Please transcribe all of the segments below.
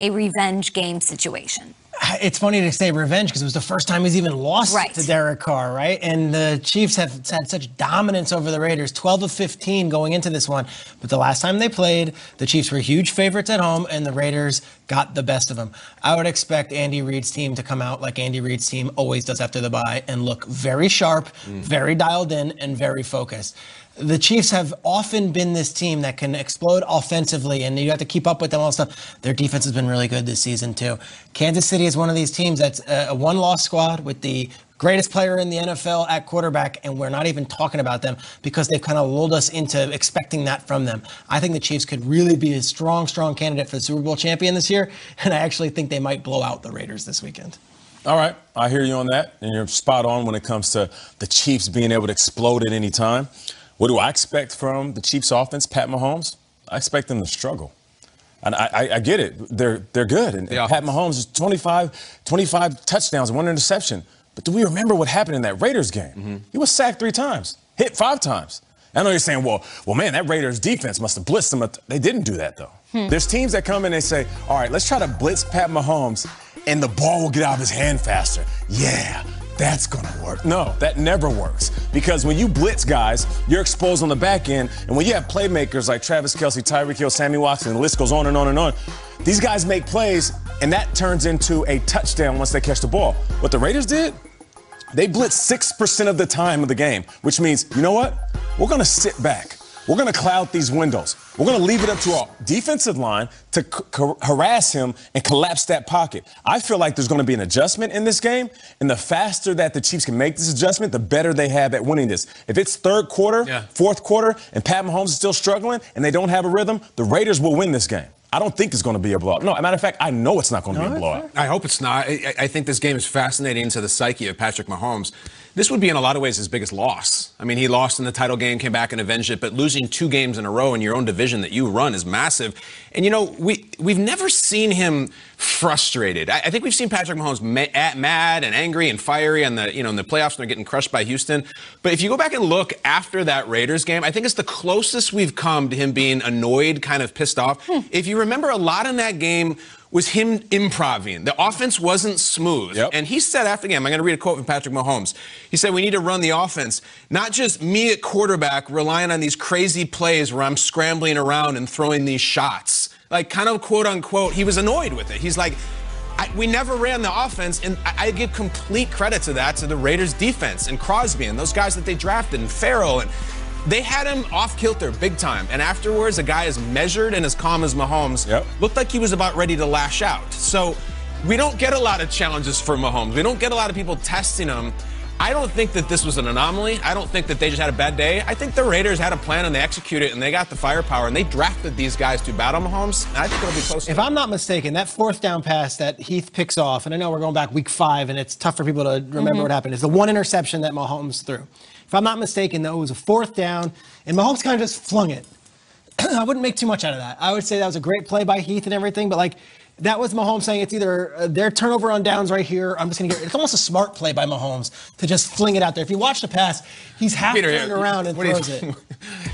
a revenge game situation? It's funny to say revenge because it was the first time he's even lost to Derek Carr, right? And the Chiefs have had such dominance over the Raiders, 12 of 15 going into this one. But the last time they played, the Chiefs were huge favorites at home, and the Raiders got the best of them. I would expect Andy Reid's team to come out like Andy Reid's team always does after the bye and look very sharp, very dialed in, and very focused. The Chiefs have often been this team that can explode offensively, and you have to keep up with them all stuff. Their defense has been really good this season, too. Kansas City is one of these teams that's a one-loss squad with the greatest player in the NFL at quarterback, and we're not even talking about them because they've kind of lulled us into expecting that from them. I think the Chiefs could really be a strong candidate for the Super Bowl champion this year, and I actually think they might blow out the Raiders this weekend. All right, I hear you on that, and you're spot on when it comes to the Chiefs being able to explode at any time. What do I expect from the Chiefs offense, Pat Mahomes? I expect them to struggle. And I get it. They're good. And Pat Mahomes is 25 touchdowns and 1 interception. But do we remember what happened in that Raiders game? He was sacked 3 times, hit 5 times. I know you're saying, well, man, that Raiders defense must have blitzed them. They didn't do that, though. There's teams that come in and say, all right, let's try to blitz Pat Mahomes, and the ball will get out of his hand faster. Yeah. That's going to work. No, that never works. Because when you blitz guys, you're exposed on the back end. And when you have playmakers like Travis Kelce, Tyreek Hill, Sammy Watson, the list goes on and on and on, these guys make plays, and that turns into a touchdown once they catch the ball. What the Raiders did, they blitzed 6% of the time of the game, which means, you know what? We're going to sit back. We're going to cloud these windows. We're going to leave it up to our defensive line to harass him and collapse that pocket. I feel like there's going to be an adjustment in this game, and the faster that the Chiefs can make this adjustment, the better they have at winning this. If it's third quarter, fourth quarter, and Pat Mahomes is still struggling and they don't have a rhythm, the Raiders will win this game. I don't think it's going to be a blowout. No, as a matter of fact, I know it's not going to be a blowout. I hope it's not. I think this game is fascinating to the psyche of Patrick Mahomes. This would be in a lot of ways his biggest loss. I mean, he lost in the title game, came back and avenged it, but losing 2 games in a row in your own division that you run is massive. And, you know, we've never seen him frustrated. I think we've seen Patrick Mahomes mad and angry and fiery in the playoffs when they're getting crushed by Houston. But if you go back and look after that Raiders game, I think it's the closest we've come to him being annoyed, kind of pissed off. If you remember, a lot in that game was him improvising. The offense wasn't smooth. And he said after the game, I'm going to read a quote from Patrick Mahomes. He said, we need to run the offense, not just me at quarterback relying on these crazy plays where I'm scrambling around and throwing these shots. Like, kind of quote unquote, he was annoyed with it. He's like, we never ran the offense, and I give complete credit to that, to the Raiders defense and Crosby and those guys that they drafted and Farrell, and they had him off kilter big time. And afterwards, a guy as measured and as calm as Mahomes looked like he was about ready to lash out. So we don't get a lot of challenges for Mahomes. We don't get a lot of people testing him. I don't think that this was an anomaly. I don't think that they just had a bad day. I think the Raiders had a plan and they executed it and they got the firepower and they drafted these guys to battle Mahomes. And I think it'll be close. If I'm not mistaken, that 4th down pass that Heath picks off, and I know we're going back week 5 and it's tough for people to remember what happened, is the 1 interception that Mahomes threw. If I'm not mistaken, though, it was a 4th down, and Mahomes kind of just flung it. I wouldn't make too much out of that. I would say that was a great play by Heath and everything, but, like, that was Mahomes saying it's either their turnover on downs right here, I'm just going to get it. It's almost a smart play by Mahomes to just fling it out there. If you watch the pass, he's half turned around and throws it.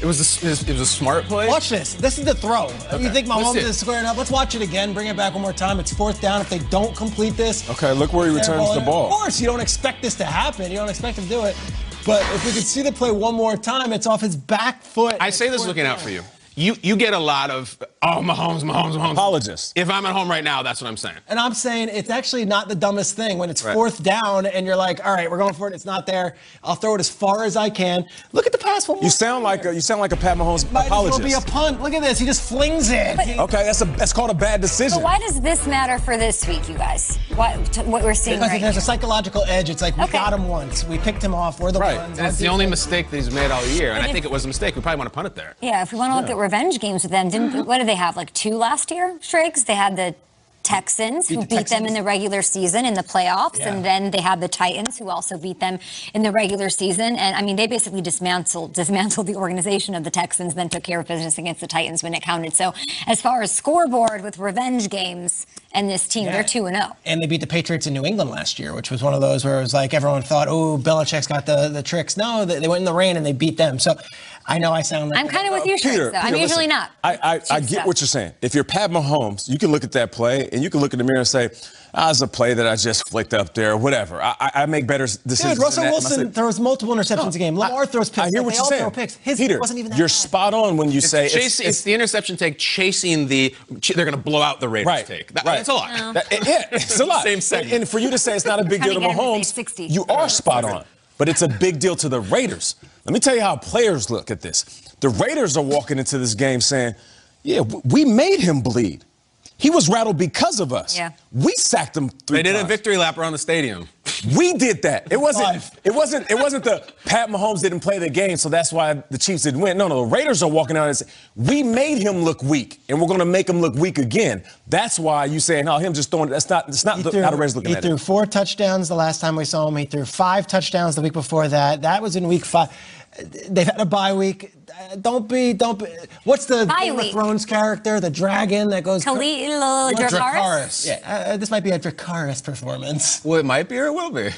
It was a smart play? Watch this. This is the throw. Okay. You think Mahomes is squaring up? Let's watch it again. Bring it back one more time. It's 4th down. If they don't complete this. Okay, look where he returns the ball. Of course, you don't expect this to happen. You don't expect him to do it. But if we could see the play one more time, it's off his back foot. I say this looking out for you. You get a lot of, Mahomes. Apologists. If I'm at home right now, that's what I'm saying. And I'm saying it's actually not the dumbest thing when it's 4th down and you're like, all right, we're going for it. It's not there. I'll throw it as far as I can. Look at the pass one more. You sound like a Pat Mahomes apologist. Might as well be a punt. Look at this. He just flings it. Okay, that's called a bad decision. So why does this matter for this week, you guys? What we're seeing because right there's here. a psychological edge. It's like we got him once. We picked him off. We're the ones. That's the only mistake that he's made all year, and I think it was a mistake. We probably want to punt it there. Yeah, if we want to look at revenge games with them, what did they have, like 2 last year, Strikes? They had the Texans, who beat them in the regular season in the playoffs, and then they had the Titans, who also beat them in the regular season. And I mean, they basically dismantled the organization of the Texans, then took care of business against the Titans when it counted. So as far as scoreboard with revenge games and this team, they're 2-0. And they beat the Patriots in New England last year, which was one of those where it was like everyone thought, oh, Belichick's got the tricks. No, they went in the rain and they beat them. So I know I sound like I'm kind of with you, Strikes, though. I'm usually not. I get what you're saying. If you're Pat Mahomes, you can look at that play and you can look in the mirror and say, it's a play that I just flicked up there, whatever. I make better decisions. Dude, Russell Wilson throws multiple interceptions a game. Lamar throws picks. I hear what you're saying. Picks. Peter, wasn't even that you're bad. spot on when you say it's the interception take chasing they're going to blow out the Raiders take. That's a lot. Yeah, it's a lot. Same segment. And for you to say it's not a big deal to Mahomes, you are spot on. But it's a big deal to the Raiders. Let me tell you how players look at this. The Raiders are walking into this game saying, yeah, we made him bleed. He was rattled because of us. Yeah. We sacked him 3 times. They did a victory lap around the stadium. We did that. It wasn't the Pat Mahomes didn't play the game, so that's why the Chiefs didn't win. No, the Raiders are walking out and saying, we made him look weak, and we're going to make him look weak again. That's why you saying, no, him just throwing it. It's not how the Raiders looking at it. He threw 4 touchdowns the last time we saw him. He threw 5 touchdowns the week before that. That was in week 5. They've had a bye week. Don't be. What's the Game of Thrones character, the dragon that goes? Dracarys? Yeah, this might be a Dracarys performance. Well, it might be or it will be.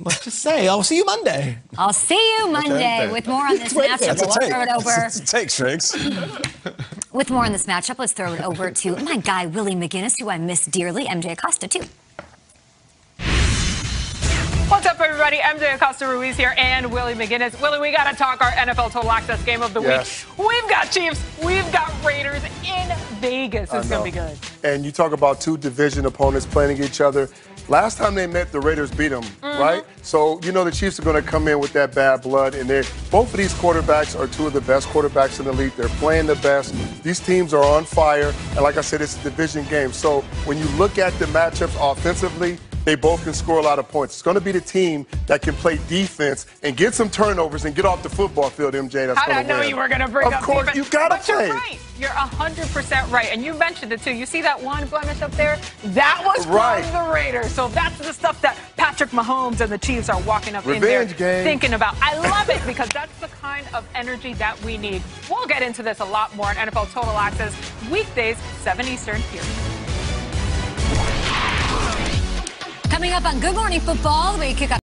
Let's just say, I'll see you Monday. I'll see you Monday with more on this matchup. Let's throw it over. It's a take, Shakes. With more on this matchup, let's throw it over to my guy, Willie McGinnis, who I miss dearly, MJ Acosta, too. What's up, everybody? MJ Acosta-Ruiz here and Willie McGinnis. Willie, we got to talk our NFL Total Access game of the week. We've got Chiefs. We've got Raiders in Vegas. It's going to be good. And you talk about 2 division opponents playing each other. Last time they met, the Raiders beat them, right? So, you know, the Chiefs are going to come in with that bad blood. And both of these quarterbacks are 2 of the best quarterbacks in the league. They're playing the best. These teams are on fire. And like I said, it's a division game. So when you look at the matchups offensively, they both can score a lot of points. It's going to be the team that can play defense and get some turnovers and get off the football field, MJ. That's going to win. I know you were going to bring up defense. Of course, you got to play. You're right. You're 100% right. And you mentioned it, too. You see that one blemish up there? That was from the Raiders. So that's the stuff that Patrick Mahomes and the Chiefs are walking up in there thinking about. I love it because that's the kind of energy that we need. We'll get into this a lot more on NFL Total Access weekdays, 7 Eastern here. Coming up on Good Morning Football, we kick off.